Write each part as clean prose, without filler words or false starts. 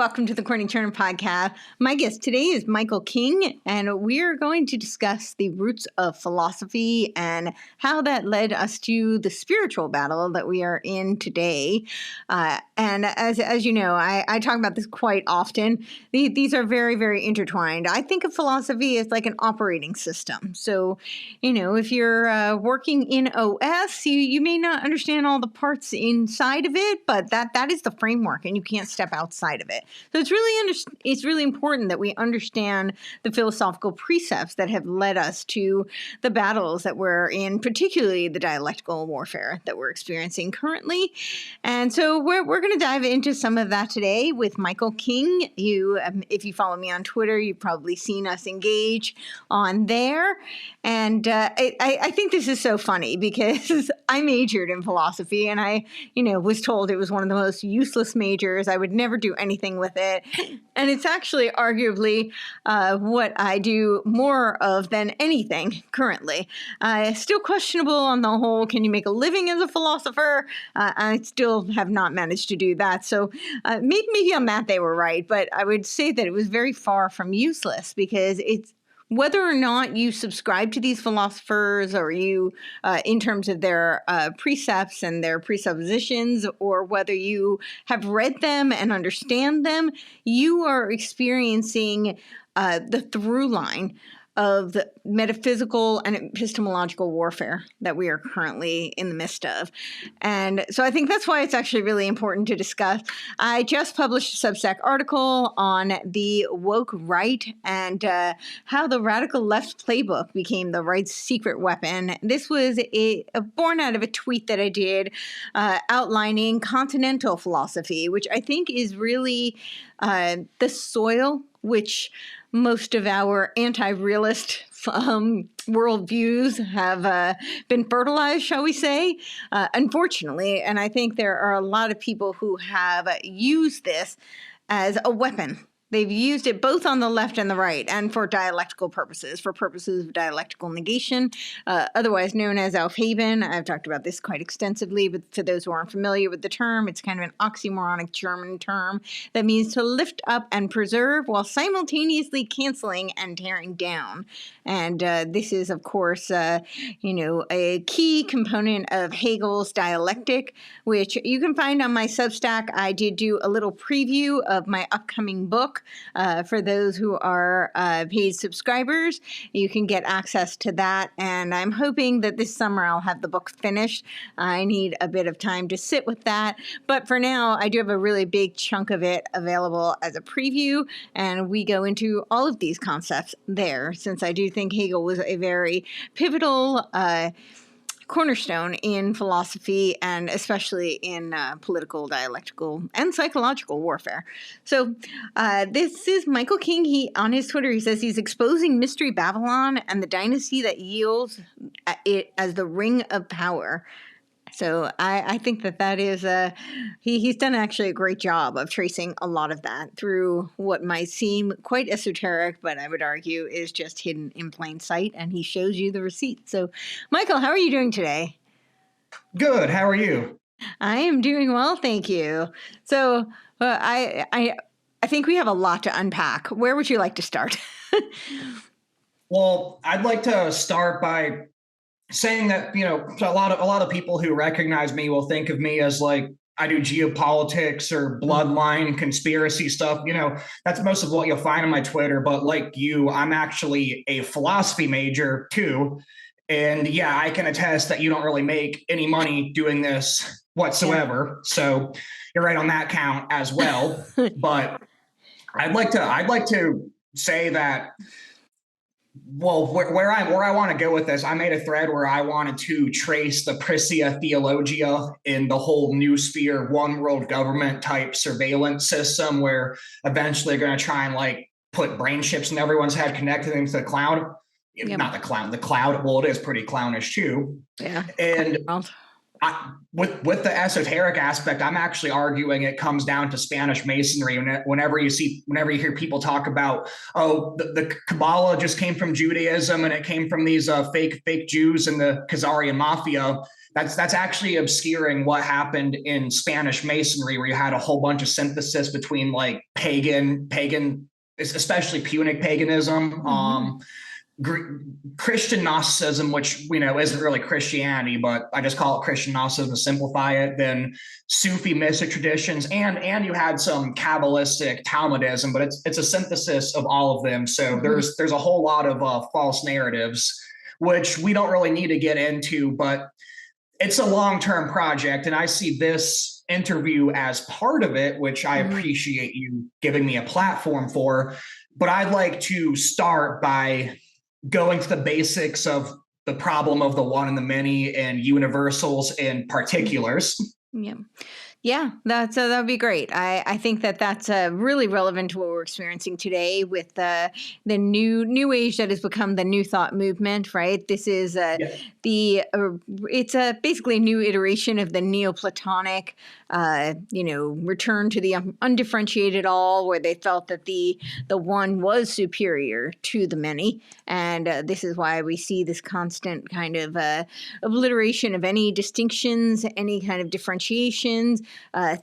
welcome to the Corny Turner podcast. My guest today is Michael King, and we're going to discuss the roots of philosophy and how that led us to the spiritual battle that we are in today. And as you know, I talk about this quite often. These are very, very intertwined. I think of philosophy as like an operating system. So, if you're working in OS, you may not understand all the parts inside of it, but that is the framework, and you can't step outside of it. So it's really important that we understand the philosophical precepts that have led us to the battles that we're in, particularly the dialectical warfare that we're experiencing currently. And so we're going to dive into some of that today with Michael King. If you follow me on Twitter, you've probably seen us engage on there. And I think this is so funny because I majored in philosophy, and I was told it was one of the most useless majors. I would never do anything with it. And it's actually arguably what I do more of than anything currently. Still questionable on the whole, can you make a living as a philosopher? I still have not managed to do that. So maybe on that they were right, but I would say that it was very far from useless because it's whether or not you subscribe to these philosophers or you, in terms of their precepts and their presuppositions, or whether you have read them and understand them, you are experiencing the through line of the metaphysical and epistemological warfare that we are currently in the midst of. And so I think that's why it's actually really important to discuss. I just published a Substack article on the woke right and how the radical left playbook became the right's secret weapon. This was born out of a tweet that I did outlining continental philosophy, which I think is really the soil which most of our anti-realist worldviews have been fertilized, shall we say, unfortunately. And I think there are a lot of people who have used this as a weapon. They've used it both on the left and the right, and for dialectical purposes, for purposes of dialectical negation, otherwise known as Aufheben. I've talked about this quite extensively, but for those who aren't familiar with the term, it's kind of an oxymoronic German term that means to lift up and preserve while simultaneously canceling and tearing down. And this is, of course, a key component of Hegel's dialectic, which you can find on my Substack. I did do a little preview of my upcoming book. For those who are paid subscribers, you can get access to that. And I'm hoping that this summer I'll have the book finished. I need a bit of time to sit with that. But for now, I do have a really big chunk of it available as a preview. And we go into all of these concepts there, since I do think Hegel was a very pivotal cornerstone in philosophy, and especially in political, dialectical, and psychological warfare. So this is Michael King. He on his Twitter, he says he's exposing Mystery Babylon and the dynasty that yields it as the ring of power. So I think that is he's done actually a great job of tracing a lot of that through what might seem quite esoteric, but I would argue is just hidden in plain sight, and he shows you the receipts. So, Michael, how are you doing today? Good. How are you? I am doing well, thank you. So I think we have a lot to unpack. Where would you like to start? Well, I'd like to start by saying that, a lot of people who recognize me will think of me as like I do geopolitics or bloodline conspiracy stuff. That's most of what you'll find on my Twitter. But like you, I'm actually a philosophy major too. And yeah, I can attest that you don't really make any money doing this whatsoever. Yeah. So you're right on that count as well. But I'd like to say that, well, where I want to go with this, I made a thread where I wanted to trace the Prisia Theologia in the whole new sphere, one world government type surveillance system, where eventually they're going to try and like put brain chips in everyone's head, connecting them to the cloud. Yep. Not the cloud. The cloud. Well, it is pretty clownish too. Yeah. And with the esoteric aspect, I'm actually arguing it comes down to Spanish Masonry. Whenever you hear people talk about, oh, the Kabbalah just came from Judaism and it came from these fake Jews and the Khazarian mafia. That's actually obscuring what happened in Spanish Masonry, where you had a whole bunch of synthesis between like pagan, especially Punic paganism. Mm-hmm. Christian Gnosticism, which we know isn't really Christianity, but I just call it Christian Gnosticism to simplify it. Then Sufi mystic traditions, and you had some Kabbalistic Talmudism, but it's a synthesis of all of them. So Mm-hmm. there's a whole lot of false narratives, which we don't really need to get into, but it's a long-term project, and I see this interview as part of it, which I Mm-hmm. appreciate you giving me a platform for. But I'd like to start by going to the basics of the problem of the one and the many and universals and particulars. Yeah. Yeah, that would be great. I think that's really relevant to what we're experiencing today with the new age that has become the New Thought movement. Right. This is Yeah. it's basically a new iteration of the Neoplatonic, return to the undifferentiated all, where they felt that the one was superior to the many, and this is why we see this constant kind of obliteration of any distinctions, any kind of differentiations.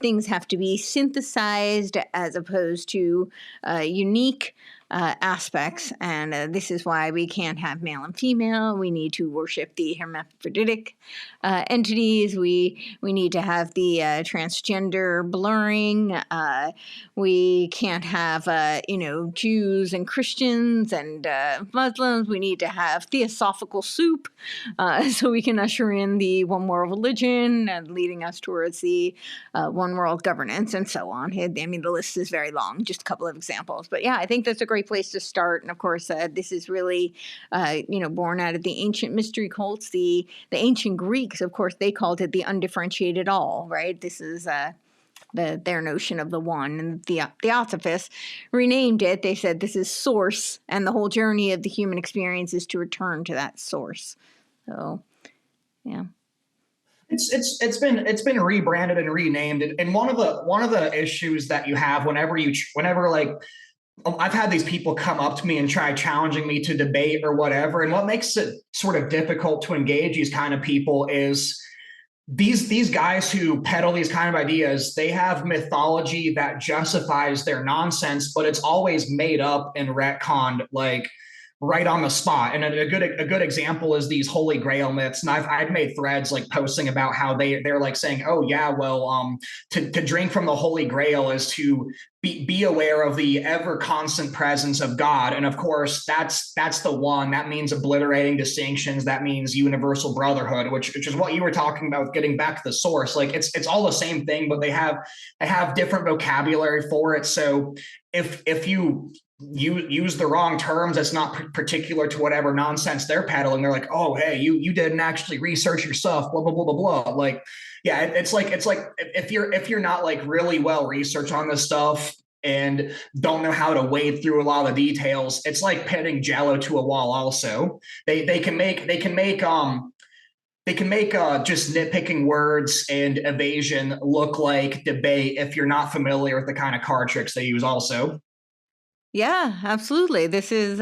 Things have to be synthesized as opposed to unique aspects, and this is why we can't have male and female. We need to worship the hermaphroditic entities. We need to have the transgender blurring. We can't have Jews and Christians and Muslims. We need to have theosophical soup, so we can usher in the one world religion and leading us towards the one world governance and so on. I mean, the list is very long, just a couple of examples. But yeah, I think that's a great place to start. And of course, this is really, born out of the ancient mystery cults. The ancient Greeks, of course, they called it the undifferentiated all, right? This is their notion of the one, and the Theosophists renamed it. They said this is source, and the whole journey of the human experience is to return to that source. So, yeah. It's been rebranded and renamed, and one of the issues that you have whenever like I've had these people come up to me and try challenging me to debate or whatever, and what makes it sort of difficult to engage these kind of people is these guys who peddle these kind of ideas. They have mythology that justifies their nonsense, but it's always made up and retconned, like right on the spot. And a good example is these holy grail myths. And I've made threads like posting about how they're like saying, oh yeah, well, to drink from the holy grail is to be aware of the ever constant presence of God. And of course, that's the one. That means obliterating distinctions. That means universal brotherhood, which is what you were talking about, getting back to the source. Like it's all the same thing, but they have different vocabulary for it. So if you use the wrong terms that's not particular to whatever nonsense they're peddling, they're like, oh, hey, you didn't actually research yourself, blah blah blah blah blah. Like, yeah, it's like if you're not like really well researched on this stuff and don't know how to wade through a lot of the details, it's like pitting Jello to a wall. Also, they can make just nitpicking words and evasion look like debate if you're not familiar with the kind of card tricks they use. Also. Yeah, absolutely. This is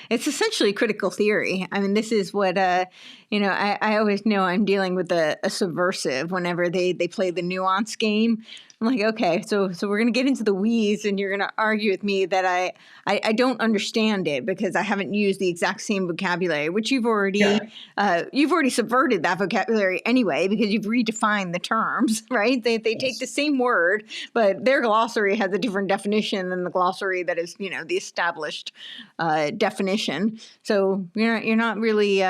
it's essentially critical theory. I mean, this is what I always know I'm dealing with a subversive whenever they play the nuance game. I'm like, okay, so we're gonna get into the weeds, and you're gonna argue with me that I don't understand it because I haven't used the exact same vocabulary, which you've already subverted that vocabulary anyway because you've redefined the terms, right? They take the same word, but their glossary has a different definition than the glossary that is the established definition. So you're not really.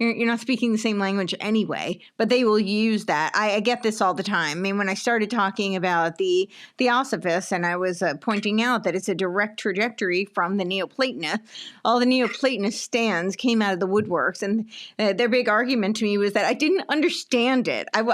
You're not speaking the same language anyway, but they will use that. I get this all the time. I mean, when I started talking about the Theosophists, and I was pointing out that it's a direct trajectory from the Neoplatonists, all the Neoplatonist stands came out of the woodworks, and their big argument to me was that I didn't understand it. I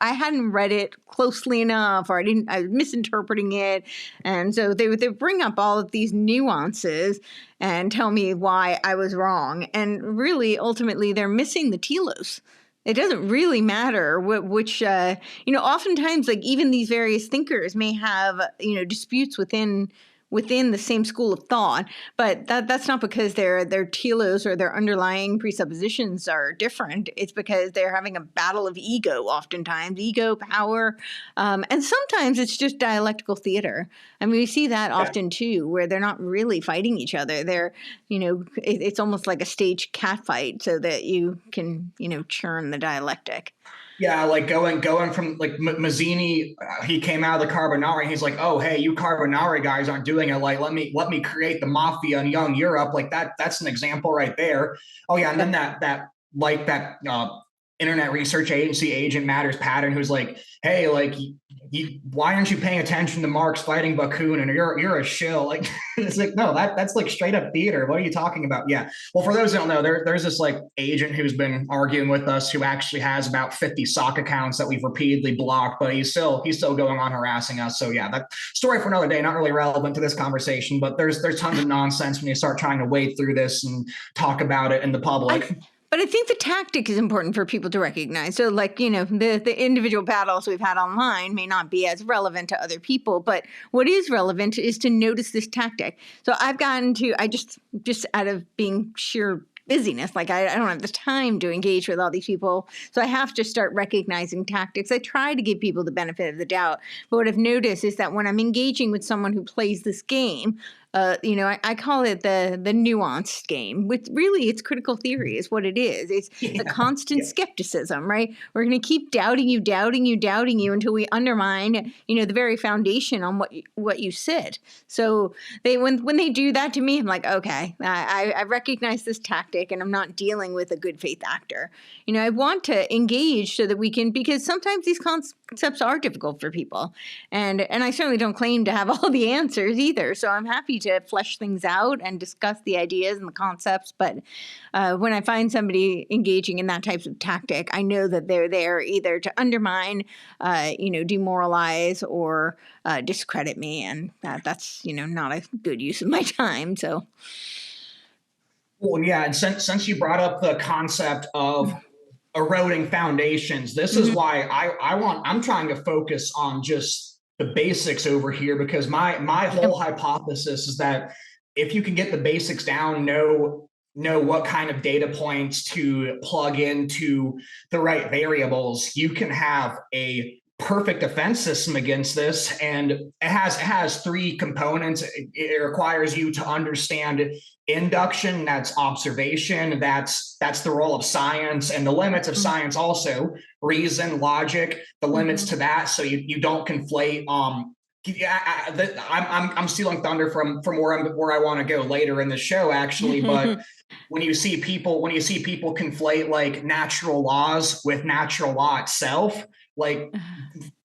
hadn't read it closely enough, or I was misinterpreting it, and so they would bring up all of these nuances and tell me why I was wrong. And really, ultimately, they're missing the telos. It doesn't really matter which, oftentimes, like, even these various thinkers may have, disputes within the same school of thought, but that's not because their telos or their underlying presuppositions are different. It's because they're having a battle of ego, oftentimes ego, power, and sometimes it's just dialectical theater. I mean, we see that often too, where they're not really fighting each other. They're, it's almost like a staged cat fight, so that you can, churn the dialectic. Yeah, like going from like Mazzini, he came out of the Carbonari. He's like, oh, hey, you Carbonari guys aren't doing it. Like, let me create the mafia in young Europe. Like that. That's an example right there. Oh yeah, and then that internet research agency agent Matters Pattern, who's like, hey, like, why aren't you paying attention to Marx fighting Bakunin? And you're a shill. Like, it's like, no, that's like straight up theater. What are you talking about? Yeah. Well, for those who don't know, there's this like agent who's been arguing with us who actually has about 50 sock accounts that we've repeatedly blocked, but he's still going on harassing us. So yeah, that story for another day, not really relevant to this conversation, but there's tons of nonsense when you start trying to wade through this and talk about it in the public. But I think the tactic is important for people to recognize. So, like, the individual battles we've had online may not be as relevant to other people, but what is relevant is to notice this tactic. So I just out of being sheer busyness, like I don't have the time to engage with all these people, so I have to start recognizing tactics. I try to give people the benefit of the doubt, but what I've noticed is that when I'm engaging with someone who plays this game, I call it the nuanced game, which really it's critical theory is what it is. It's the constant skepticism, right? We're going to keep doubting you until we undermine, the very foundation on what you said. So when they do that to me, I'm like, okay, I recognize this tactic, and I'm not dealing with a good faith actor. I want to engage so that we can, because sometimes these concepts are difficult for people, and I certainly don't claim to have all the answers either. So I'm happy to flesh things out and discuss the ideas and the concepts. But when I find somebody engaging in that type of tactic, I know that they're there either to undermine, demoralize, or discredit me, and that's not a good use of my time. So. Well, yeah, and since you brought up the concept of eroding foundations, this is why I'm trying to focus on just the basics over here, because my whole hypothesis is that if you can get the basics down, know what kind of data points to plug into the right variables, you can have a perfect defense system against this. And it has three components. It requires you to understand induction, that's observation, that's the role of science, and the limits of science also, reason, logic, the limits to that, so you don't conflate. I'm stealing thunder from where I want to go later in the show, actually, but when you see people conflate like natural laws with natural law itself, like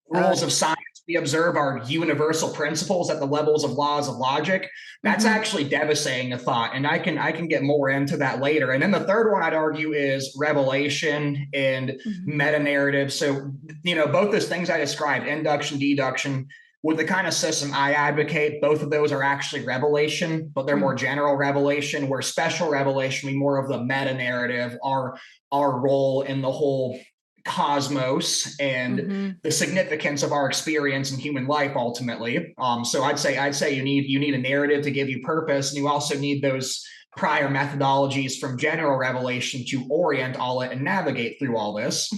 rules of science we observe are universal principles at the levels of laws of logic. That's actually devastating to thought, and I can get more into that later. And then the third one I'd argue is revelation and meta narrative. So both those things I described, induction, deduction, with the kind of system I advocate, both of those are actually revelation, but they're more general revelation, where special revelation would be more of the meta narrative, our role in the whole cosmos and the significance of our experience in human life ultimately. So I'd say you need a narrative to give you purpose, and you also need those prior methodologies from general revelation to orient all it and navigate through all this.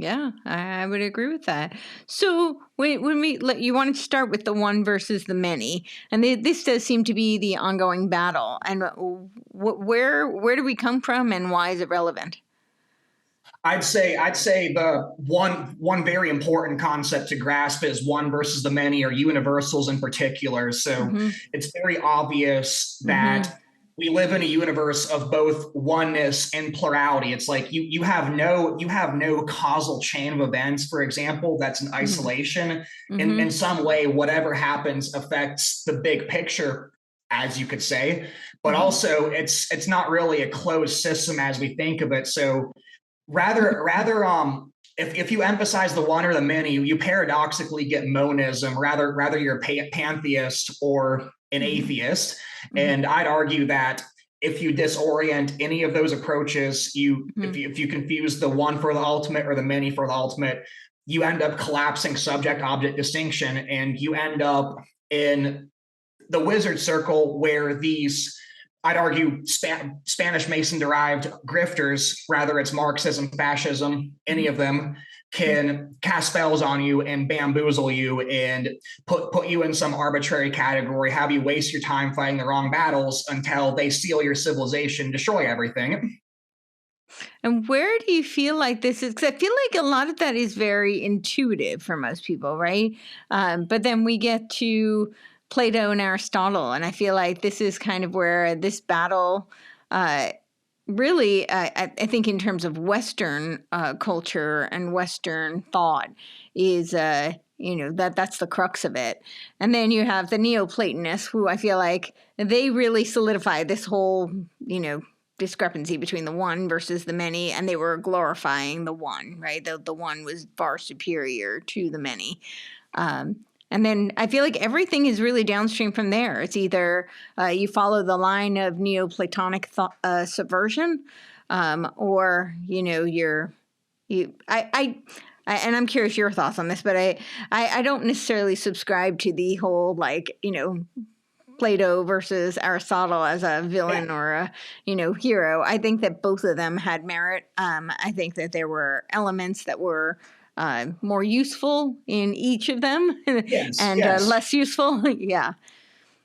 Yeah, I would agree with that. So when you want to start with the one versus the many, and this does seem to be the ongoing battle. And where do we come from, and why is it relevant? I'd say the one very important concept to grasp is one versus the many, or universals in particular. So it's very obvious that we live in a universe of both oneness and plurality. It's like you have no causal chain of events, for example, that's in isolation. In some way, whatever happens affects the big picture, as you could say. But also it's not really a closed system as we think of it. So rather if you emphasize the one or the many, you paradoxically get monism. Rather you're a pantheist or an atheist. And I'd argue that if you disorient any of those approaches, if you confuse the one for the ultimate or the many for the ultimate, you end up collapsing subject-object distinction, and you end up in the wizard circle where these, I'd argue, Spanish Mason-derived grifters, whether it's Marxism, fascism, any of them, can cast spells on you and bamboozle you and put you in some arbitrary category, have you waste your time fighting the wrong battles until they steal your civilization, destroy everything. And where do you feel like this is? Because I feel like a lot of that is very intuitive for most people, right? But then we get to Plato and Aristotle, and I feel like this is kind of where this battle really, I think in terms of Western culture and Western thought is, that's the crux of it. And then you have the Neoplatonists, who I feel like they really solidify this whole, discrepancy between the one versus the many, and they were glorifying the one, right? The one was far superior to the many. And then I feel like everything is really downstream from there. It's either you follow the line of Neoplatonic subversion, or and I'm curious your thoughts on this, but I don't necessarily subscribe to the whole Plato versus Aristotle as a villain or a hero. I think that both of them had merit. I think that there were elements that were more useful in each of them, Yes, and yes. less useful. Yeah.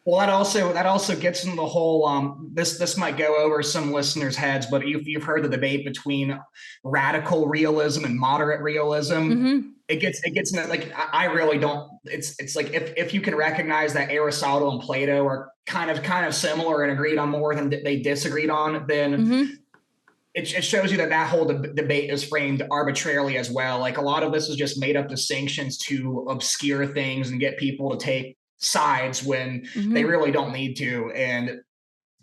Well, that also gets into the whole. This might go over some listeners' heads, but you've heard the debate between radical realism and moderate realism. Mm-hmm. It gets into, like, I really don't. It's like if you can recognize that Aristotle and Plato are kind of similar and agreed on more than they disagreed on, then it shows you that whole debate is framed arbitrarily as well. Like, a lot of this is just made up distinctions to obscure things and get people to take sides when they really don't need to. And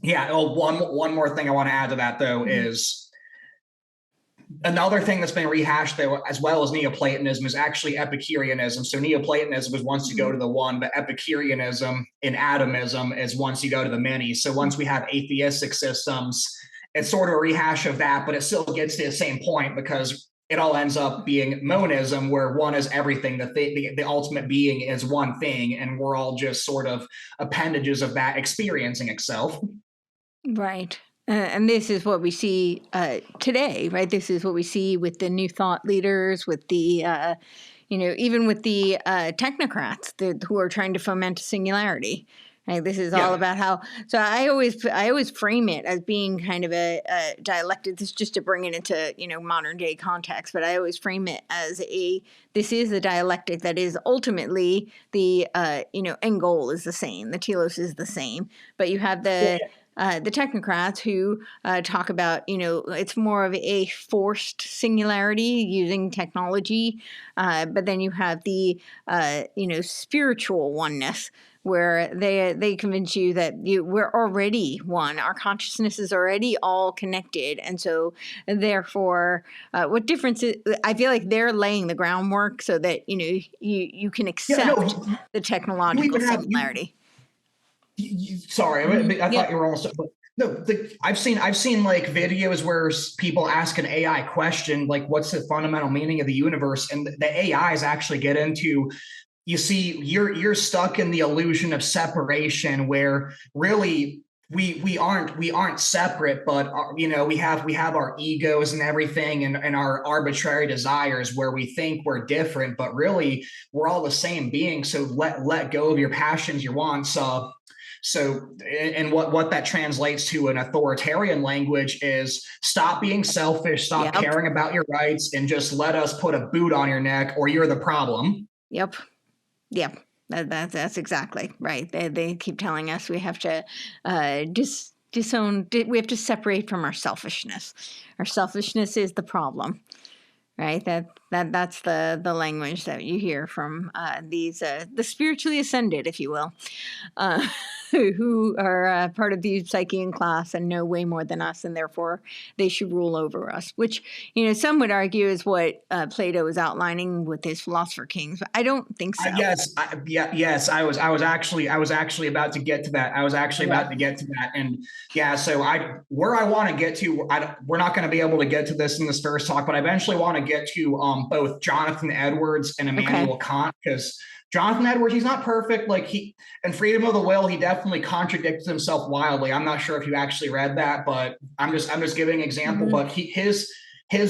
yeah, one more thing I want to add to that, though, is another thing that's been rehashed, though, as well as Neoplatonism, is actually Epicureanism. So Neoplatonism is once you go to the one, but Epicureanism and atomism is once you go to the many. So once we have atheistic systems, it's sort of a rehash of that, but it still gets to the same point, because it all ends up being monism, where one is everything. The ultimate being is one thing, and we're all just sort of appendages of that experiencing itself. Right. And this is what we see today, right? This is what we see with the new thought leaders, with the, even with the technocrats who are trying to foment singularity. Right? This is all about how. So I always frame it as being kind of a dialectic. This is just to bring it into modern day context, but I always frame it as this is a dialectic that is ultimately the end goal is the same. The telos is the same, but you have the technocrats who talk about, it's more of a forced singularity using technology. But then you have the, spiritual oneness, where they convince you that we're already one. Our consciousness is already all connected. And so therefore, what difference is, I feel like they're laying the groundwork so that, you can accept the technological singularity. Sorry, I thought you were almost. But no, I've seen like videos where people ask an AI question, like, "What's the fundamental meaning of the universe?" And the AIs actually get into. You see, you're stuck in the illusion of separation, where really we aren't separate, but we have our egos and everything, and our arbitrary desires, where we think we're different, but really we're all the same being. So let go of your passions, your wants. So, and what that translates to in authoritarian language is stop being selfish, stop caring about your rights, and just let us put a boot on your neck, or you're the problem. Yep. That's exactly right. They keep telling us we have to disown. We have to separate from our selfishness. Our selfishness is the problem. Right, that's the language that you hear from these the spiritually ascended, if you will. who are part of the Psychian class and know way more than us, and therefore they should rule over us, which, some would argue is what Plato is outlining with his philosopher kings, but I don't think so. Yes. I was actually about to get to that. And so where I want to get to, we're not going to be able to get to this in this first talk, but I eventually want to get to both Jonathan Edwards and Immanuel Kant, because Jonathan Edwards, he's not perfect. Like in Freedom of the Will, he definitely contradicts himself wildly. I'm not sure if you actually read that, but I'm just giving an example. But his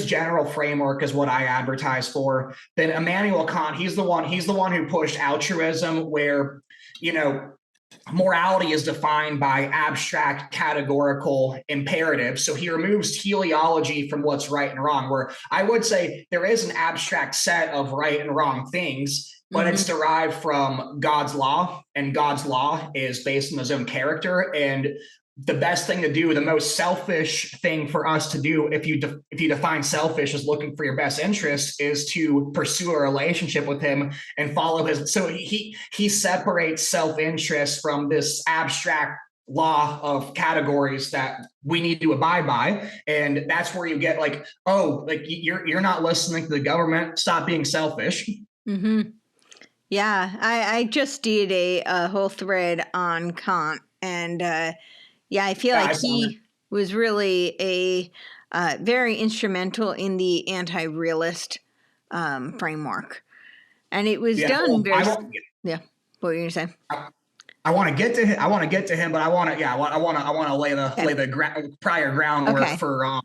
general framework is what I advertise for. Then Immanuel Kant, he's the one who pushed altruism, where morality is defined by abstract categorical imperatives. So he removes teleology from what's right and wrong, where I would say there is an abstract set of right and wrong things, but it's derived from God's law, and God's law is based on his own character. And the best thing to do, the most selfish thing for us to do, if you define selfish as looking for your best interest, is to pursue a relationship with him and follow his. So he separates self-interest from this abstract law of categories that we need to abide by. And that's where you get you're not listening to the government. Stop being selfish. Yeah, I just did a whole thread on Kant, and I feel like he was really a very instrumental in the anti-realist framework, and it was done very. What were you gonna say? I want to get to him, but I want to lay the prior groundwork for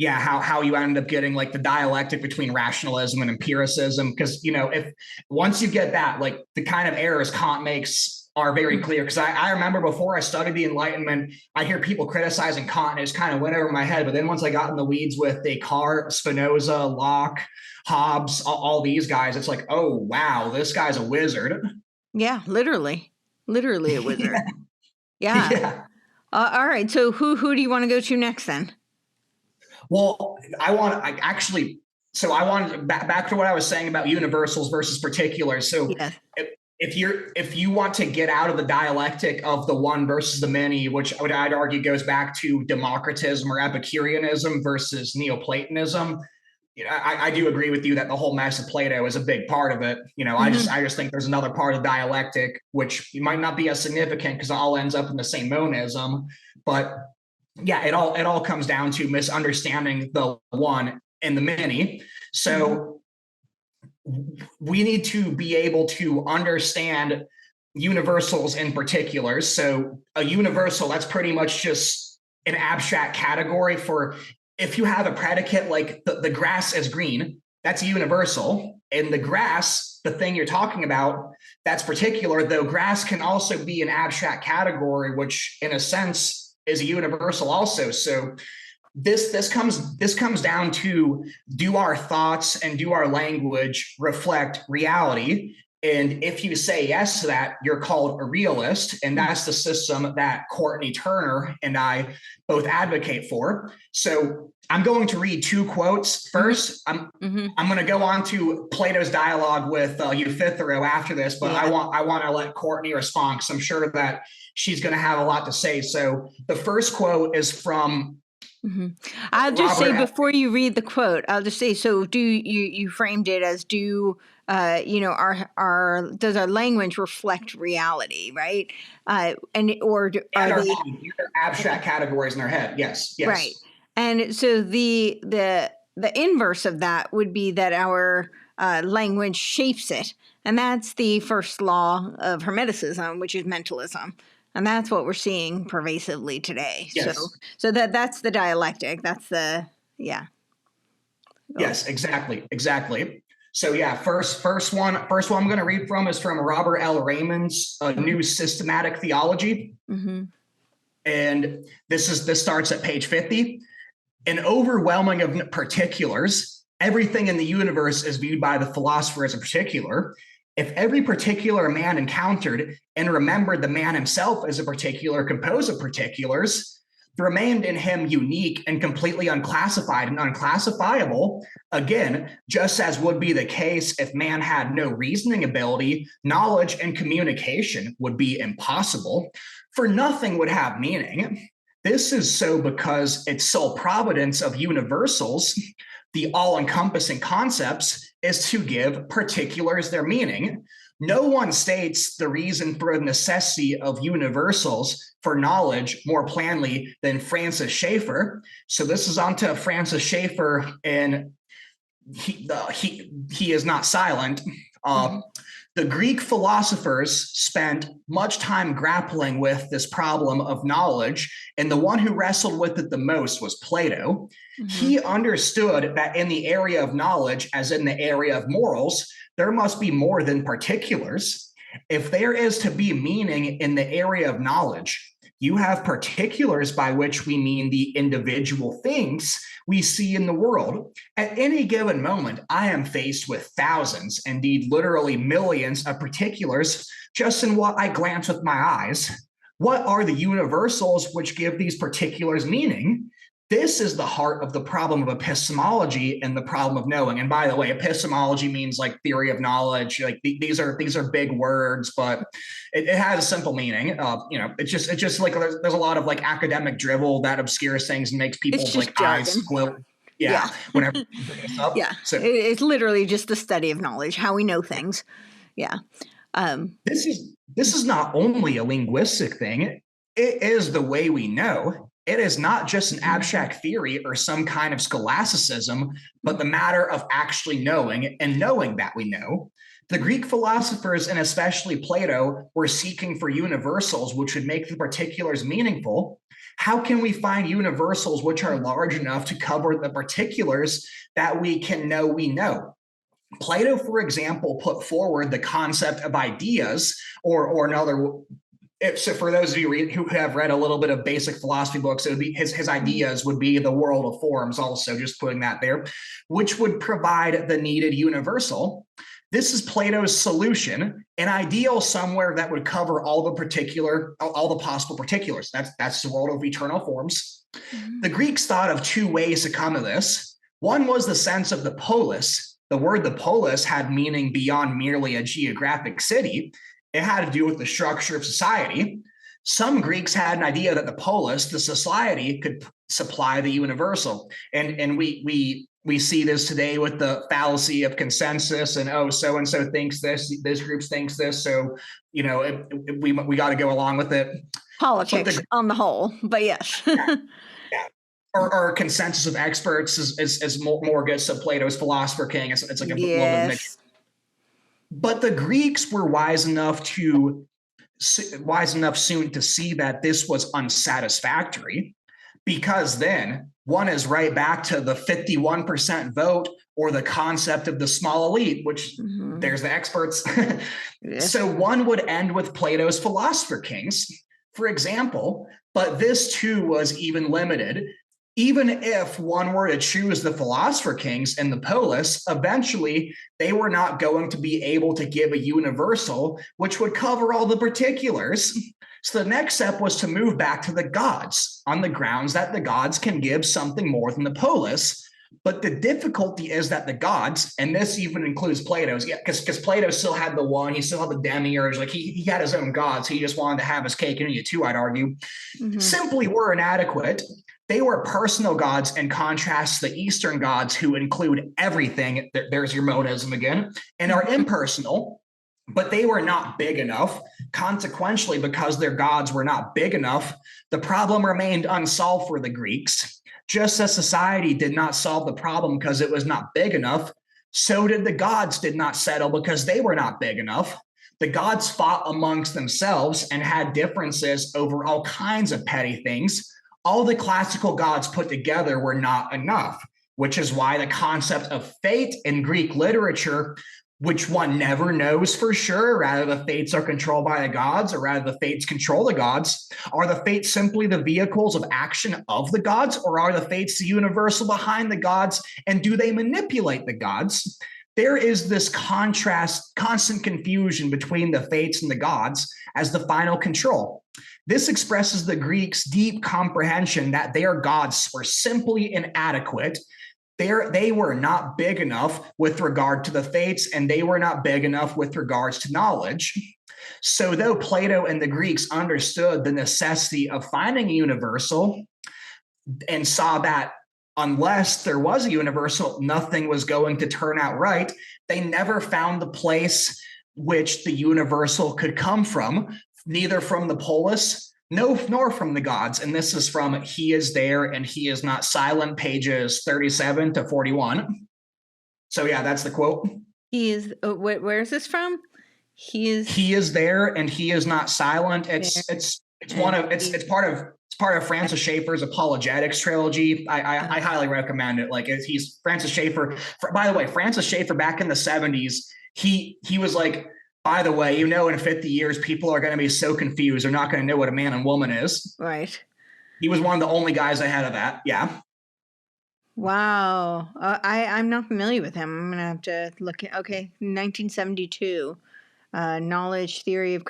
how you end up getting like the dialectic between rationalism and empiricism, because if once you get that, like the kind of errors Kant makes are very clear. Because I remember before I studied the Enlightenment, I hear people criticizing Kant, and it just kind of went over my head. But then once I got in the weeds with Descartes, Spinoza, Locke, Hobbes, all these guys, it's like, oh wow, this guy's a wizard. Yeah, literally a wizard. Yeah. All right. So who do you want to go to next then? Well, I wanted back to what I was saying about universals versus particulars. So if you want to get out of the dialectic of the one versus the many, which I'd argue goes back to Democritism or Epicureanism versus Neoplatonism, I do agree with you that the whole mess of Plato is a big part of it. I just think there's another part of dialectic which might not be as significant because it all ends up in the same monism, but it all comes down to misunderstanding the one and the many. So we need to be able to understand universals and particulars. So a universal, that's pretty much just an abstract category for, if you have a predicate like the grass is green, that's a universal. And the grass, the thing you're talking about, that's particular, though grass can also be an abstract category, which in a sense is a universal also. So this comes down to, do our thoughts and do our language reflect reality? And if you say yes to that, you're called a realist. And that's the system that Courtney Turner and I both advocate for. So I'm going to read two quotes. First, I'm going to go on to Plato's dialogue with Euthyphro after this, but I want to let Courtney respond, because I'm sure that she's going to have a lot to say. So the first quote is from I'll just say, before you read the quote, I'll just say, so do you framed it as, does our language reflect reality, right? Are they abstract categories in their head? Yes. Right. And so the inverse of that would be that our language shapes it, and that's the first law of Hermeticism, which is mentalism. And that's what we're seeing pervasively today. Yes. So that's the dialectic. That's the Yes, exactly. So first one I'm going to read from is from Robert L. Raymond's New Systematic Theology, and this starts at page 50. An overwhelming of particulars. Everything in the universe is viewed by the philosopher as a particular. If every particular man encountered and remembered the man himself as a particular composed of particulars, remained in him unique and completely unclassified and unclassifiable. Again, just as would be the case if man had no reasoning ability, knowledge and communication would be impossible, for nothing would have meaning. This is so because its sole providence of universals, the all-encompassing concepts, is to give particulars their meaning. No one states the reason for the necessity of universals for knowledge more plainly than Francis Schaeffer. So this is on to Francis Schaeffer, and he is not silent. The Greek philosophers spent much time grappling with this problem of knowledge, and the one who wrestled with it the most was Plato. He understood that in the area of knowledge, as in the area of morals, there must be more than particulars. If there is to be meaning in the area of knowledge, you have particulars by which we mean the individual things we see in the world. At any given moment, I am faced with thousands, indeed literally millions of particulars just in what I glance with my eyes. What are the universals which give these particulars meaning? This is the heart of the problem of epistemology and the problem of knowing. And by the way, epistemology means like theory of knowledge. Like these are big words, but it has a simple meaning. It's just like there's a lot of like academic drivel that obscures things and makes people's like eyes squint. Yeah. Whenever you bring this up. Yeah. So it's literally just the study of knowledge, how we know things. Yeah. This is not only a linguistic thing. It is the way we know. It is not just an abstract theory or some kind of scholasticism, but the matter of actually knowing and knowing that we know. The Greek philosophers, and especially Plato, were seeking for universals which would make the particulars meaningful. How can we find universals which are large enough to cover the particulars that we can know we know? Plato, for example, put forward the concept of ideas, or another. So for those of you who have read a little bit of basic philosophy books, it would be his ideas would be the world of forms, also just putting that there, which would provide the needed universal. This is Plato's solution, an ideal somewhere that would cover all the possible particulars. That's the world of eternal forms. The Greeks thought of two ways to come to this. One was the sense of the polis. The word the polis had meaning beyond merely a geographic city. It had to do with the structure of society. Some Greeks had an idea that the polis, the society, could supply the universal. And we see this today with the fallacy of consensus and so-and-so thinks this group thinks this. So, we got to go along with it. Politics on the whole, but yes. Yeah. Or consensus of experts is more good. So Plato's Philosopher King, it's like a little bit mixed. But the Greeks were wise enough soon to see that this was unsatisfactory, because then one is right back to the 51% vote or the concept of the small elite, which there's the experts. So one would end with Plato's Philosopher Kings, for example, but this too was even limited. Even if one were to choose the Philosopher Kings and the polis, eventually they were not going to be able to give a universal which would cover all the particulars. So the next step was to move back to the gods on the grounds that the gods can give something more than the polis. But the difficulty is that the gods, and this even includes Plato's, because Plato still had the one, he still had the demiurge, like he had his own gods. He just wanted to have his cake and eat it too, I'd argue, simply were inadequate. They were personal gods in contrast to the Eastern gods who include everything. There's your monism again, and are impersonal, but they were not big enough. Consequently, because their gods were not big enough, the problem remained unsolved for the Greeks. Just as society did not solve the problem because it was not big enough, so did the gods did not settle because they were not big enough. The gods fought amongst themselves and had differences over all kinds of petty things. All the classical gods put together were not enough, which is why the concept of fate in Greek literature, which one never knows for sure, rather the fates are controlled by the gods or rather the fates control the gods. Are the fates simply the vehicles of action of the gods, or are the fates the universal behind the gods, and do they manipulate the gods? there is this constant confusion between the fates and the gods as the final control. This expresses the Greeks' deep comprehension that their gods were simply inadequate. They were not big enough with regard to the fates, and they were not big enough with regards to knowledge. So, though Plato and the Greeks understood the necessity of finding a universal and saw that unless there was a universal, nothing was going to turn out right, they never found the place which the universal could come from, neither from the polis, nor from the gods. And this is from He Is There and He Is Not Silent, pages 37 to 41. So yeah, that's the quote. He is, where is this from? He is there and He is not silent. It's part of Francis Schaeffer's apologetics trilogy. I highly recommend it. Like, he's Francis Schaeffer. By the way, Francis Schaeffer back in the 70s, he was like, by the way, in 50 years, people are going to be so confused. They're not going to know what a man and woman is. Right. He was one of the only guys ahead of that. Yeah. Wow. I'm not familiar with him. I'm going to have to look at, 1972. Knowledge, theory of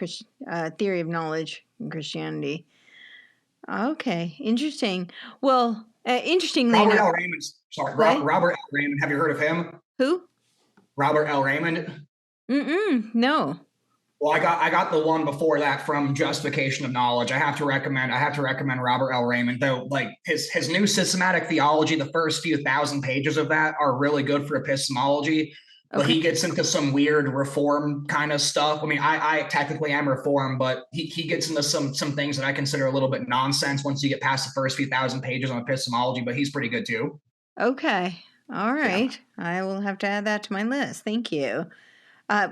knowledge in Christianity. Okay, interesting. Well, interestingly Robert enough, L. Raymond. Sorry, Robert L. Raymond. Have you heard of him? Who? Robert L. Raymond. No. Well, I got the one before that from Justification of Knowledge. I have to recommend Robert L. Raymond, though. Like, his new systematic theology, the first few thousand pages of that are really good for epistemology. But he gets into some weird reform kind of stuff. I mean, I technically am reformed, but he gets into some things that I consider a little bit nonsense once you get past the first few thousand pages on epistemology, but he's pretty good too. Okay. All right. Yeah. I will have to add that to my list. Thank you.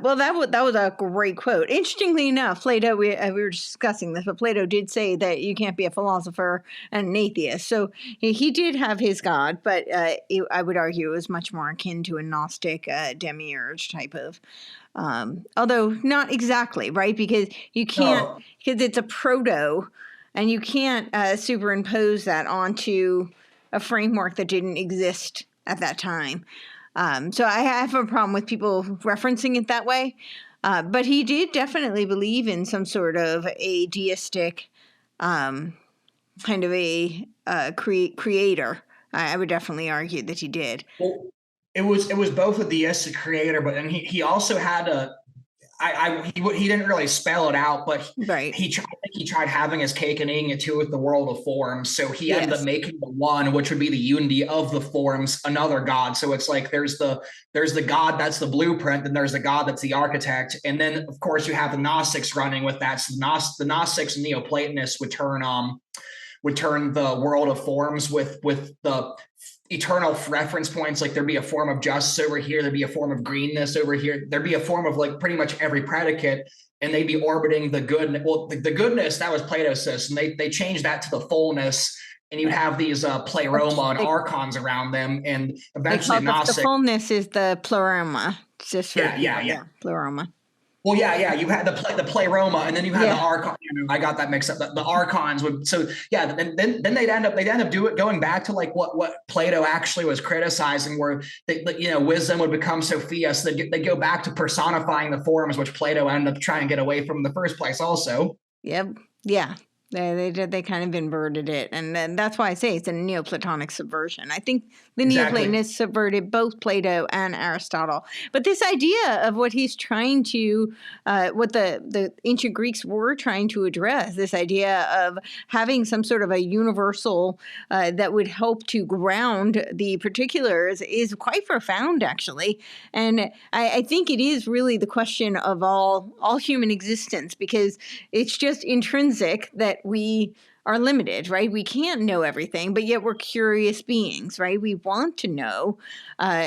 Well, that was a great quote. Interestingly enough, Plato, we were discussing this, but Plato did say that you can't be a philosopher and an atheist. So he did have his God, but I would argue it was much more akin to a Gnostic demiurge type of, although not exactly, right? Because you can't, because it's a proto, and you can't superimpose that onto a framework that didn't exist at that time. So I have a problem with people referencing it that way. But he did definitely believe in some sort of a deistic kind of a creator. I would definitely argue that he did. Well, it was both a deistic creator, but then he also had he didn't really spell it out, but right. He tried having his cake and eating it too with the world of forms. So he ended up making the one, which would be the unity of the forms, another God. So it's like there's the God that's the blueprint, then there's the God that's the architect, and then of course you have the Gnostics running with that. So the Gnostics and Neoplatonists would turn the world of forms with the eternal reference points. Like, there'd be a form of justice over here, there'd be a form of greenness over here, there'd be a form of like pretty much every predicate, and they'd be orbiting the good. Well, the goodness, that was Plato's system. They changed that to the fullness, and you have these pleroma and archons around them, and eventually the fullness is the pleroma. Yeah. Pleroma. Well, yeah. You had the pleroma, and then you had the archon. I got that mixed up. The archons would. So yeah, then they'd end up going back to like what Plato actually was criticizing, where wisdom would become Sophia. So they go back to personifying the forms, which Plato ended up trying to get away from in the first place. Also. Yep. Yeah. They kind of inverted it, and that's why I say it's a Neoplatonic subversion. I think the Neoplatonists subverted both Plato and Aristotle. But this idea of what he's trying to, what the ancient Greeks were trying to address, this idea of having some sort of a universal that would help to ground the particulars, is quite profound, actually. And I think it is really the question of all human existence, because it's just intrinsic that we are limited, right? We can't know everything, but yet we're curious beings, right? We want to know.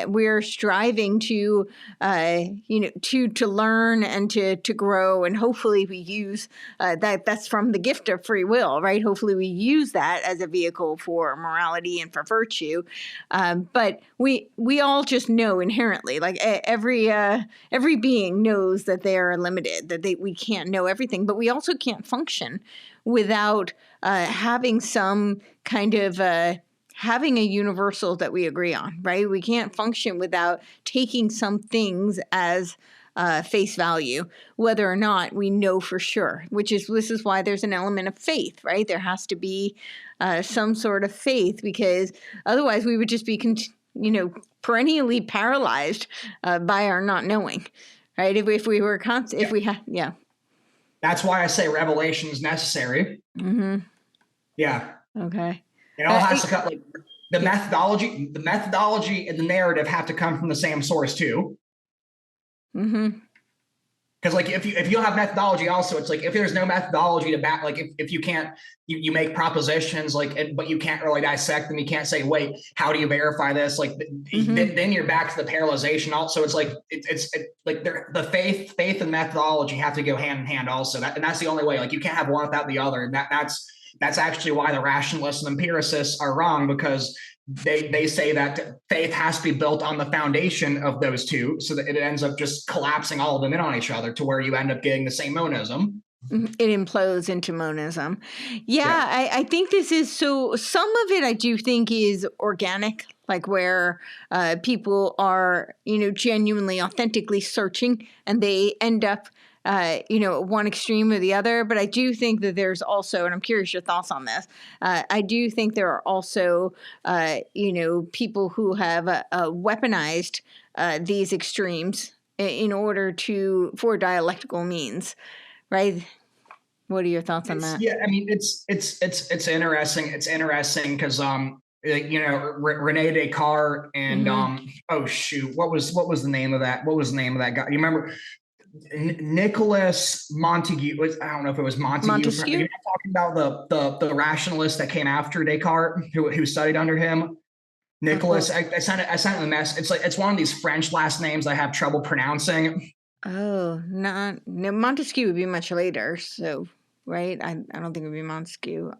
We're striving to learn and to grow, and hopefully we use that. That's from the gift of free will, right? Hopefully we use that as a vehicle for morality and for virtue. But we all just know inherently, like every being knows that they are limited, that we can't know everything, but we also can't function without having some kind of having a universal that we agree on, right? We can't function without taking some things as face value, whether or not we know for sure, this is why there's an element of faith, right? There has to be some sort of faith, because otherwise we would just be, perennially paralyzed by our not knowing, right? If we were if we had, yeah. That's why I say revelation is necessary. Mm-hmm. Yeah. Okay. It all has to come, like the methodology and the narrative have to come from the same source too. Mm-hmm. Because like if you don't have methodology, also it's like if there's no methodology to back, like if you can't, you make propositions but you can't really dissect them. You can't say, wait, how do you verify this? Like then you're back to the parallelization. Also, it's like it's like the faith and methodology have to go hand in hand. Also, and that's the only way. Like you can't have one without the other. And that's actually why the rationalists and empiricists are wrong, because they say that faith has to be built on the foundation of those two, so that it ends up just collapsing all of them in on each other to where you end up getting the same monism. It implodes into monism. Yeah. I think this is so. Some of it I do think is organic, like where people are, genuinely, authentically searching, and they end up one extreme or the other. But I do think that there's also, and I'm curious your thoughts on this, I do think there are also, people who have weaponized these extremes in order for dialectical means, right? What are your thoughts on that? Yeah, I mean, it's interesting. It's interesting because Rene Descartes and oh shoot, what was the name of that? What was the name of that guy? You remember? Nicholas Montague. I don't know if it was Montesquieu. You're talking about the rationalist that came after Descartes, who studied under him. Nicholas. I sent him a mess. It's one of these French last names I have trouble pronouncing. Oh, no, Montesquieu would be much later. So, right? I don't think it would be Montesquieu.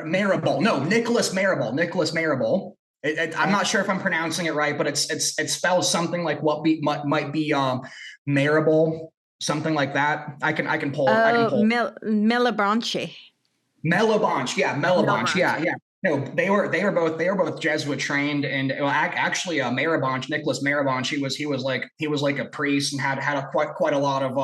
Marable. No, Nicholas Marable. Nicholas Marable. I'm not sure if I'm pronouncing it right, but it's spelled something like might be Marable, something like that. I can pull. Mellebranche. Mellebranche, yeah, Mellebranche, yeah. No, they were both Jesuit trained, and actually, Nicholas Marabonch, he was like a priest and had quite a lot of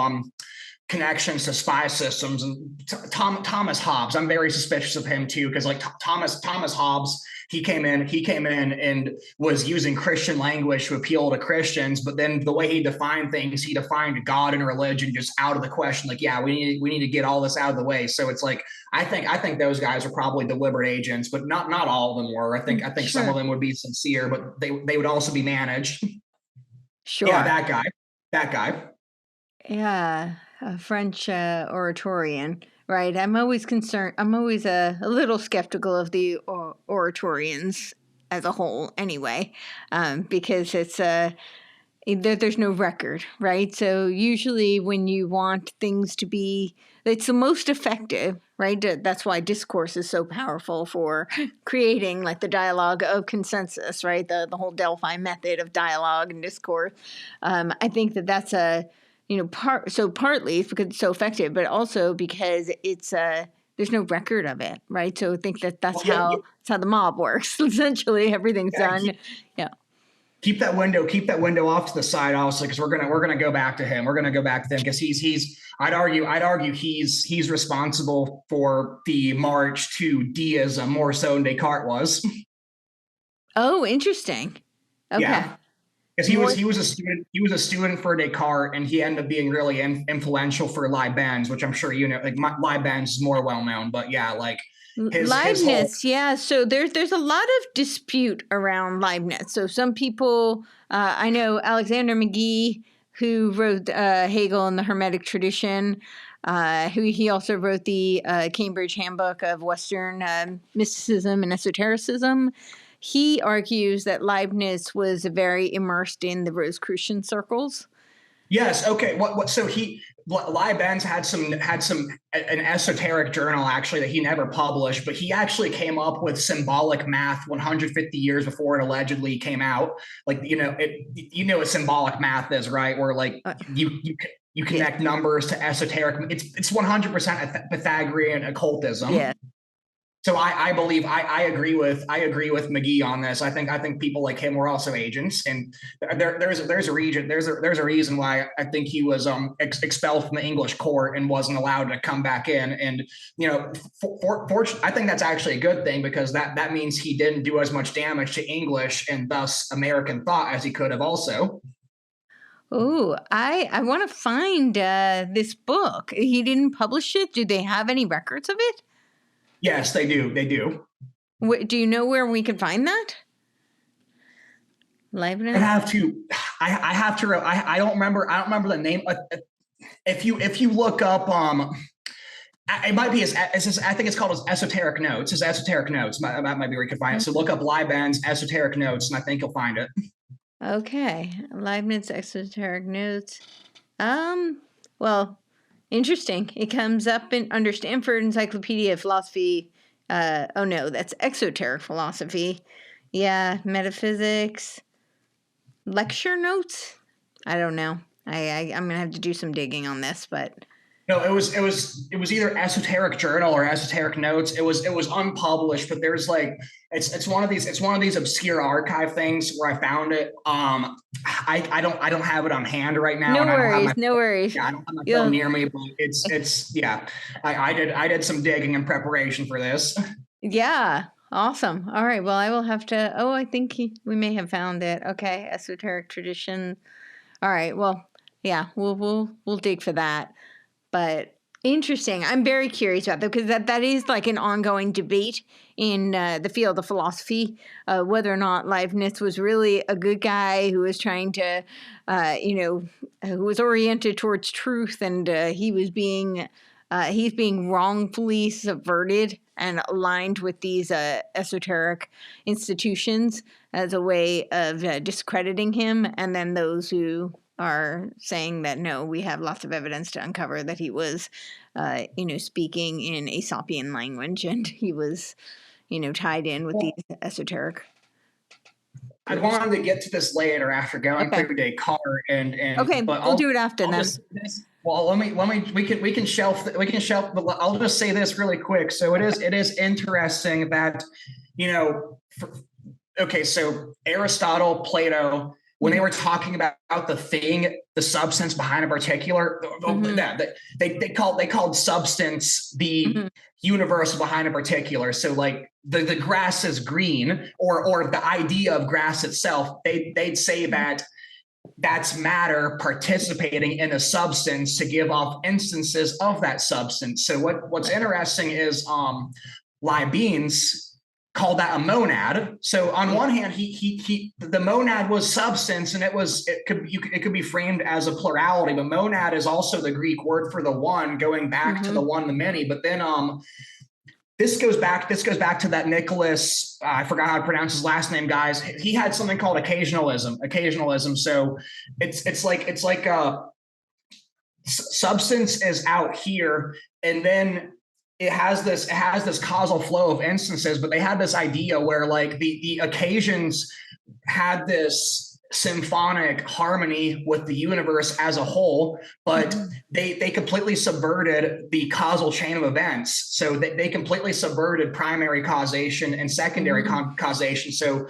connections to spy systems. And Thomas Hobbes, I'm very suspicious of him too, because like Thomas Hobbes, he came in and was using Christian language to appeal to Christians, but then the way he defined things, he defined God and religion just out of the question. Like, yeah, we need to get all this out of the way. So it's like I think those guys are probably deliberate agents, but not all of them were. I think sure. Some of them would be sincere, but they would also be managed. Sure. Yeah, that guy. Yeah, a French oratorian. Right. I'm always concerned. I'm always a little skeptical of the oratorians as a whole anyway, because it's there's no record, right? So usually when you want things to be, it's the most effective, right? That's why discourse is so powerful for creating like the dialogue of consensus, right? The whole Delphi method of dialogue and discourse. I think that's partly because it's so effective, but also because it's there's no record of it, right? So I think that's how the mob works. Essentially, everything's done. Keep that window off to the side, also, because we're gonna go back to him. We're gonna go back to him because I'd argue he's responsible for the march to deism more so than Descartes was. Oh, interesting. Okay. Yeah. Because he was a student for Descartes, and he ended up being really influential for Leibniz, which I'm sure you know. Like Leibniz is more well known, but yeah, like Leibniz. Yeah, so there's a lot of dispute around Leibniz. So some people, I know Alexander McGee, who wrote Hegel and the Hermetic Tradition. He also wrote the Cambridge Handbook of Western Mysticism and Esotericism. He argues that Leibniz was very immersed in the Rosicrucian circles. Yes. Okay. So Leibniz had an esoteric journal actually that he never published, but he actually came up with symbolic math 150 years before it allegedly came out. Like, what symbolic math is, right? Where like you connect numbers to esoteric. It's 100% Pythagorean occultism. Yeah. So I believe I agree with McGee on this. I think people like him were also agents, and there's a reason why I think he was expelled from the English court and wasn't allowed to come back in. And I think that's actually a good thing, because that means he didn't do as much damage to English and thus American thought as he could have also. Oh, I want to find this book. He didn't publish it. Do they have any records of it? Yes, they do. They do. Do you know where we can find that? Leibniz? I have to. I have to. I don't remember. I don't remember the name. If you look up, it might be I think it's called his esoteric notes. His esoteric notes. That might be where you can find it. So look up Leibniz esoteric notes, and I think you'll find it. Okay, Leibniz esoteric notes. Well, interesting. It comes up under Stanford Encyclopedia of Philosophy. Oh no, that's exoteric philosophy. Yeah, metaphysics. Lecture notes? I don't know. I'm gonna have to do some digging on this, but No, it was either esoteric journal or esoteric notes. It was unpublished, but there's like it's one of these obscure archive things where I found it. I don't have it on hand right now. No worries. Yeah, I don't have my phone near me, but it's yeah. I did some digging in preparation for this. Yeah. Awesome. All right. Well, I will have to. Oh, I think we may have found it. Okay, esoteric tradition. All right. Well, yeah, we'll dig for that. But interesting. I'm very curious about that, because that is like an ongoing debate in the field of philosophy, whether or not Leibniz was really a good guy who was trying to, who was oriented towards truth, and he's being wrongfully subverted and aligned with these esoteric institutions as a way of discrediting him. And then those who are saying that, no, we have lots of evidence to uncover that he was, speaking in Aesopian language, and he was, tied in with these esoteric. I wanted to get to this later after going through Descartes and okay, but we'll do it after then. Well, we can shelf. I'll just say this really quick. So it is interesting that, so Aristotle, Plato, when they were talking about the thing, the substance behind a particular, they called substance the universe behind a particular. So like the grass is green, or the idea of grass itself, they'd say that that's matter participating in a substance to give off instances of that substance. So what's interesting is Leibniz called that a monad. So on one hand, the monad was substance, and it could be framed as a plurality, but monad is also the Greek word for the one, going back to the one, the many. But then this goes back to that Nicholas, I forgot how to pronounce his last name, guys. He had something called occasionalism. So it's like substance is out here, and then it has this causal flow of instances, but they had this idea where like the occasions had this symphonic harmony with the universe as a whole, but they completely subverted the causal chain of events. So they completely subverted primary causation and secondary causation. So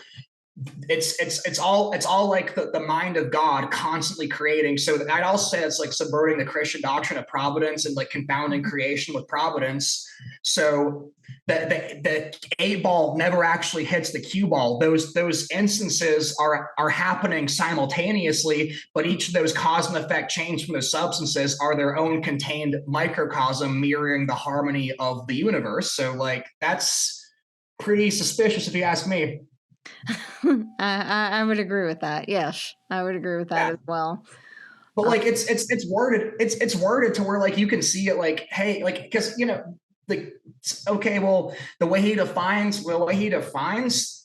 it's all like the mind of God constantly creating. So I'd also say it's like subverting the Christian doctrine of providence and like confounding creation with providence. So the 8-ball never actually hits the cue ball. Those instances are happening simultaneously, but each of those cause and effect chains from those substances are their own contained microcosm mirroring the harmony of the universe. So like that's pretty suspicious if you ask me. I would agree with that. Yes, I would agree with that as well. But like it's worded to where like you can see it like, hey, like, because like, okay, well, the way he defines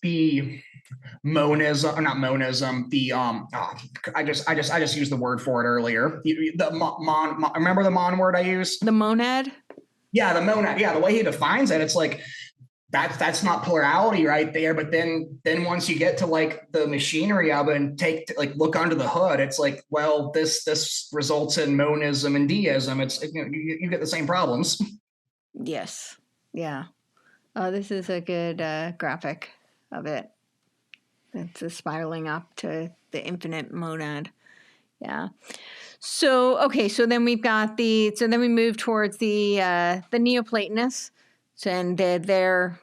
the monism, or not monism, the I just used the word for it earlier. Remember the mon word I used? The monad? Yeah, the monad. Yeah, the way he defines it, it's like that's not plurality right there. But then once you get to like the machinery of it and look under the hood, it's like, well, this results in monism and deism. It's you get the same problems. Yes. Yeah. Oh, this is a good graphic of it. It's a spiraling up to the infinite monad. Yeah. So okay, so then we've got then we move towards the Neoplatonists, and they're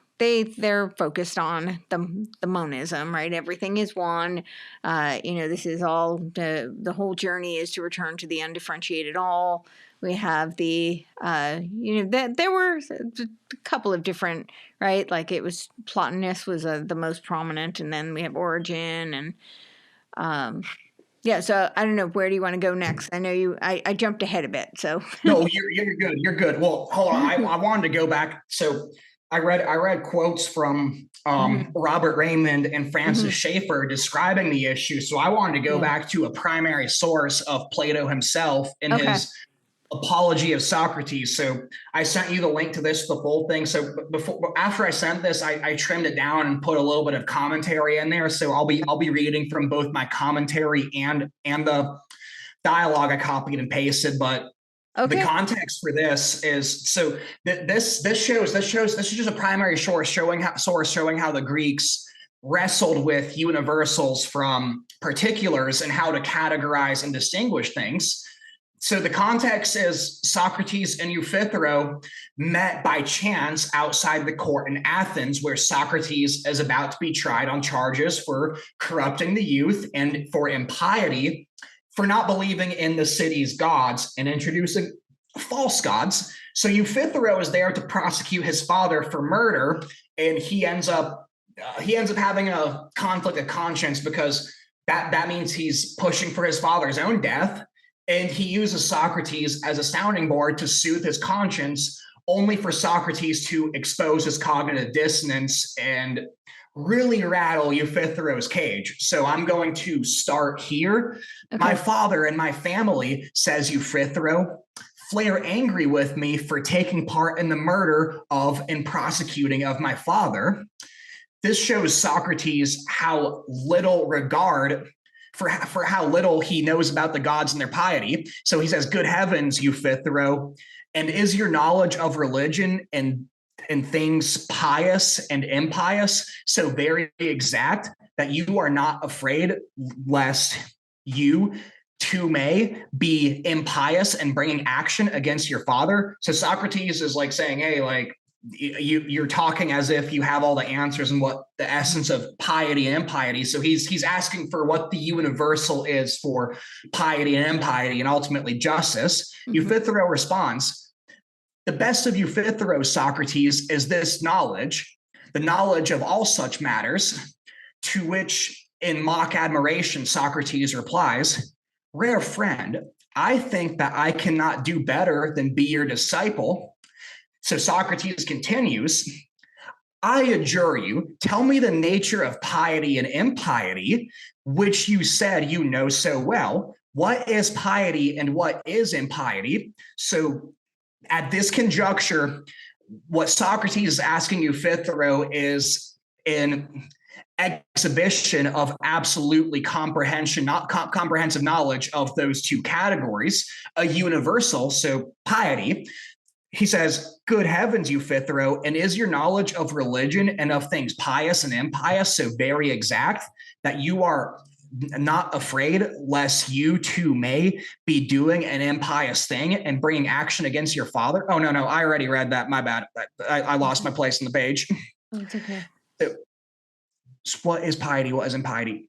focused on the monism, right? Everything is one. This is all the whole journey is to return to the undifferentiated all. We have there were a couple of different, right? Like it was Plotinus was the most prominent, and then we have Origin and yeah, so I don't know. Where do you want to go next? I know I jumped ahead a bit, so. No, you're good. You're good. Well, hold on. I wanted to go back. So I read quotes from Robert Raymond and Francis Schaeffer describing the issue. So I wanted to go back to a primary source of Plato himself in his Apology of Socrates. So I sent you the link to this, the full thing. So after I sent this, I trimmed it down and put a little bit of commentary in there. So I'll be reading from both my commentary and the dialogue I copied and pasted. But the context for this is this is just a primary source showing how the Greeks wrestled with universals from particulars and how to categorize and distinguish things. So the context is Socrates and Euthyphro met by chance outside the court in Athens, where Socrates is about to be tried on charges for corrupting the youth and for impiety, for not believing in the city's gods and introducing false gods. So Euthyphro is there to prosecute his father for murder, and he ends up having a conflict of conscience because that means he's pushing for his father's own death. And he uses Socrates as a sounding board to soothe his conscience, only for Socrates to expose his cognitive dissonance and really rattle Euthyphro's cage. So I'm going to start here. Okay. My father and my family, says Euthyphro, flare angry with me for taking part in the murder of and prosecuting of my father. This shows Socrates how little regard for how little he knows about the gods and their piety. So he says, good heavens, Euthyphro, and is your knowledge of religion and things pious and impious so very exact that you are not afraid lest you too may be impious and bringing action against your father? So Socrates is like saying, hey, like, you're talking as if you have all the answers and what the essence of piety and impiety. So he's asking for what the universal is for piety and impiety and ultimately justice. Euthyphro responds, the best of Euthyphro, Socrates, is this knowledge, the knowledge of all such matters, to which in mock admiration Socrates replies, rare friend, I think that I cannot do better than be your disciple. So Socrates continues, I adjure you, tell me the nature of piety and impiety, which you said you know so well. What is piety and what is impiety? So at this conjuncture, what Socrates is asking Euthyphro is an exhibition of absolutely comprehensive knowledge of those two categories, a universal, so piety. He says, good heavens, Euthyphro, and is your knowledge of religion and of things pious and impious so very exact that you are not afraid lest you too may be doing an impious thing and bringing action against your father? Oh, no, I already read that. My bad. I lost my place on the page. Oh, it's okay. So what is piety? What is impiety?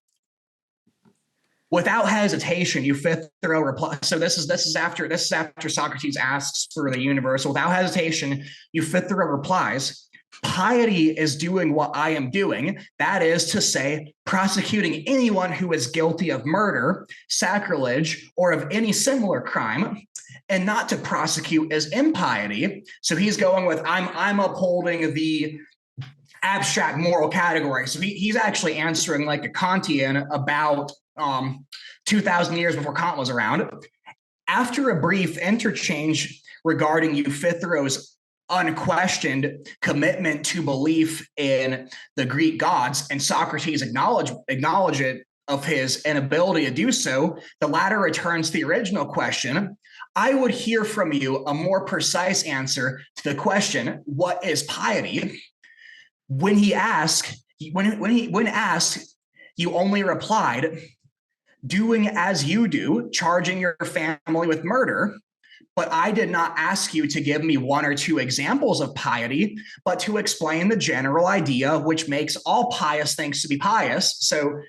Without hesitation, Euthyphro replies. So this is after Socrates asks for the universal. Without hesitation, Euthyphro replies, piety is doing what I am doing. That is to say, prosecuting anyone who is guilty of murder, sacrilege, or of any similar crime, and not to prosecute as impiety. So he's going with, I'm upholding the abstract moral category. So he's actually answering like a Kantian about 2,000 years before Kant was around. After a brief interchange regarding Euthyphro's unquestioned commitment to belief in the Greek gods, and Socrates acknowledge it of his inability to do so, the latter returns to the original question. I would hear from you a more precise answer to the question, what is piety? When he asked, when asked, you only replied, doing as you do, charging your family with murder. But I did not ask you to give me one or two examples of piety, but to explain the general idea which makes all pious things to be pious. So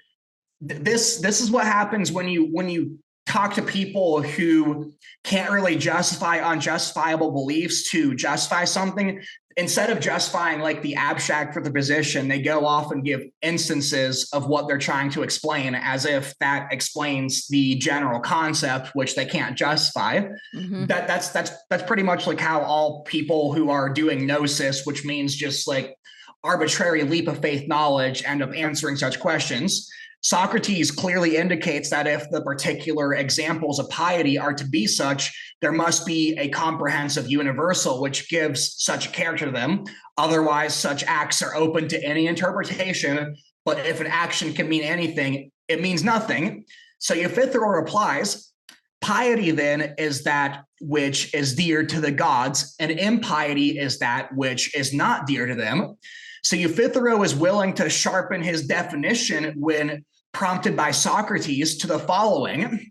this is what happens when you talk to people who can't really justify unjustifiable beliefs to justify something. Instead of justifying like the abstract for the position, they go off and give instances of what they're trying to explain as if that explains the general concept, which they can't justify. Mm-hmm. That's pretty much like how all people who are doing gnosis, which means just like arbitrary leap of faith knowledge, end up answering such questions. Socrates clearly indicates that if the particular examples of piety are to be such, there must be a comprehensive universal which gives such a character to them. Otherwise, such acts are open to any interpretation. But if an action can mean anything, it means nothing. So Euthyphro replies, piety then is that which is dear to the gods, and impiety is that which is not dear to them. So Euthyphro is willing to sharpen his definition when prompted by Socrates to the following: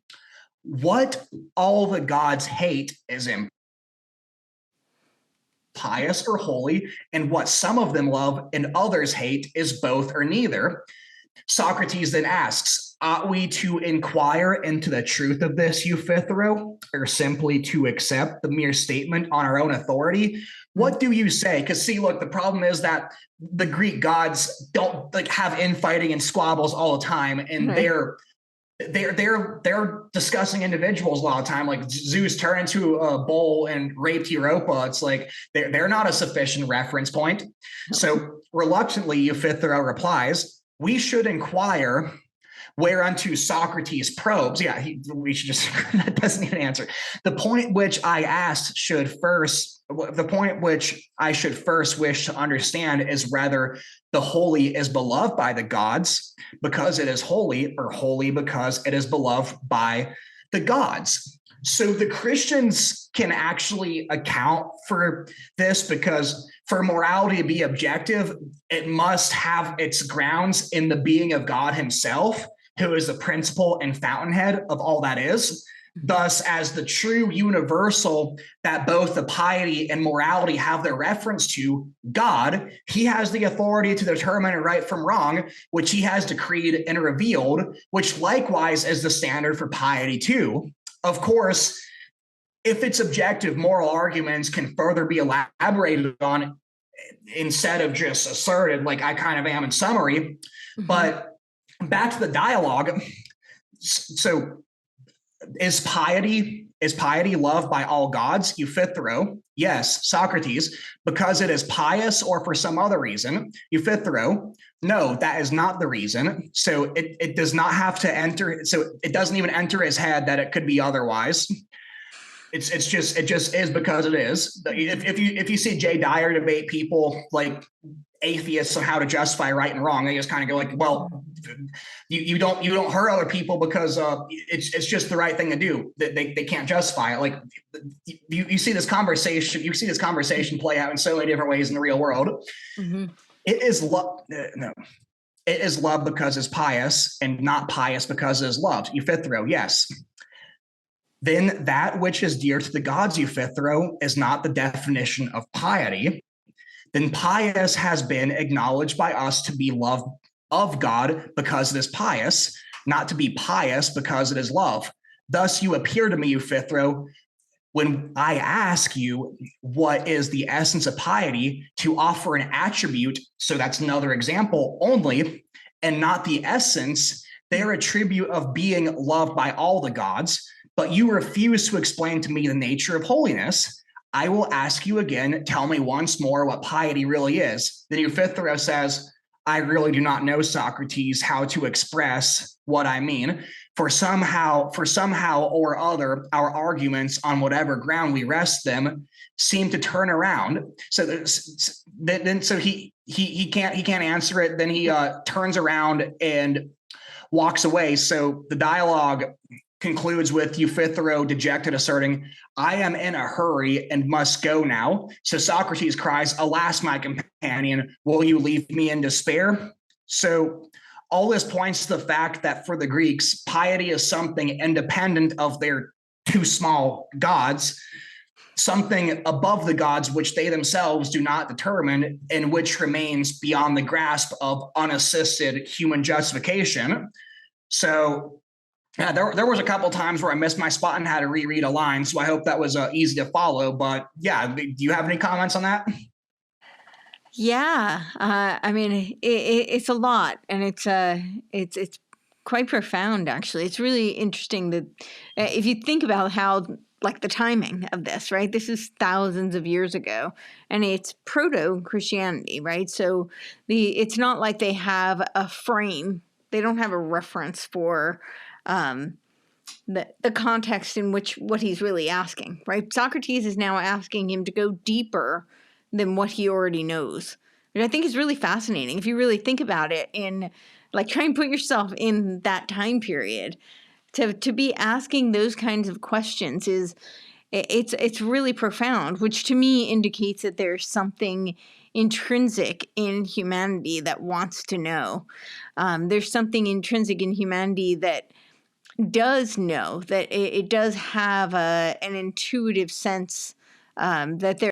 what all the gods hate is impious or holy, and what some of them love and others hate is both or neither. Socrates then asks, ought we to inquire into the truth of this, Euthyphro, or simply to accept the mere statement on our own authority? What do you say? Because see, look, the problem is that the Greek gods don't like have infighting and squabbles all the time, and they're discussing individuals a lot of time. Like Zeus turned into a bull and raped Europa. It's like they're not a sufficient reference point. So reluctantly, Euthyphro replies, we should inquire whereunto Socrates probes. Yeah, we should just, that doesn't even answer. The point which I should first wish to understand is whether the holy is beloved by the gods because it is holy, or holy because it is beloved by the gods. So the Christians can actually account for this, because for morality to be objective, it must have its grounds in the being of God himself, who is the principle and fountainhead of all that is. Thus, as the true universal that both the piety and morality have their reference to, God, he has the authority to determine right from wrong, which he has decreed and revealed, which likewise is the standard for piety too. Of course, if it's objective, moral arguments can further be elaborated on instead of just asserted, like I kind of am in summary. Mm-hmm. But back to the dialogue. So is piety loved by all gods? Euthyphro, yes. Socrates, because it is pious or for some other reason? Euthyphro, no, that is not the reason. So it does not have to enter. So it doesn't even enter his head that it could be otherwise. It just is because it is. If you see Jay Dyer debate people like atheists on how to justify right and wrong, they just kind of go like, well, you don't hurt other people because it's just the right thing to do. They can't justify it. Like you see this conversation play out in so many different ways in the real world. Mm-hmm. It is love. No, it is love because it's pious, and not pious because it is loved. Euthyphro, yes. Then that which is dear to the gods, Euthyphro, is not the definition of piety. Then pious has been acknowledged by us to be love of God because it is pious, not to be pious because it is love. Thus you appear to me, Euthyphro, when I ask you what is the essence of piety, to offer an attribute, so that's another example only, and not the essence, their attribute of being loved by all the gods, but you refuse to explain to me the nature of holiness. I will ask you again, tell me once more what piety really is. Then Euthyphro says, I really do not know, Socrates, how to express what I mean. For somehow or other, our arguments on whatever ground we rest them seem to turn around. So he can't answer it. Then he turns around and walks away. So the dialogue concludes with Euthyphro dejected asserting, "I am in a hurry and must go now." So Socrates cries, "Alas, my companion, will you leave me in despair?" So all this points to the fact that for the Greeks, piety is something independent of their two small gods, something above the gods which they themselves do not determine and which remains beyond the grasp of unassisted human justification. So yeah, there was a couple times where I missed my spot and had to reread a line, so I hope that was easy to follow. But yeah, do you have any comments on that? Yeah, I mean, it's a lot, and it's quite profound. Actually, it's really interesting that if you think about how like the timing of this, right? This is thousands of years ago, and it's proto Christianity, right? So it's not like they have a frame; they don't have a reference for. The context in which what he's really asking, right? Socrates is now asking him to go deeper than what he already knows, which I think is really fascinating. If you really think about it, in like try and put yourself in that time period, to be asking those kinds of questions is it's really profound, which to me indicates that there's something intrinsic in humanity that wants to know. There's something intrinsic in humanity that does know, that it does have an intuitive sense that there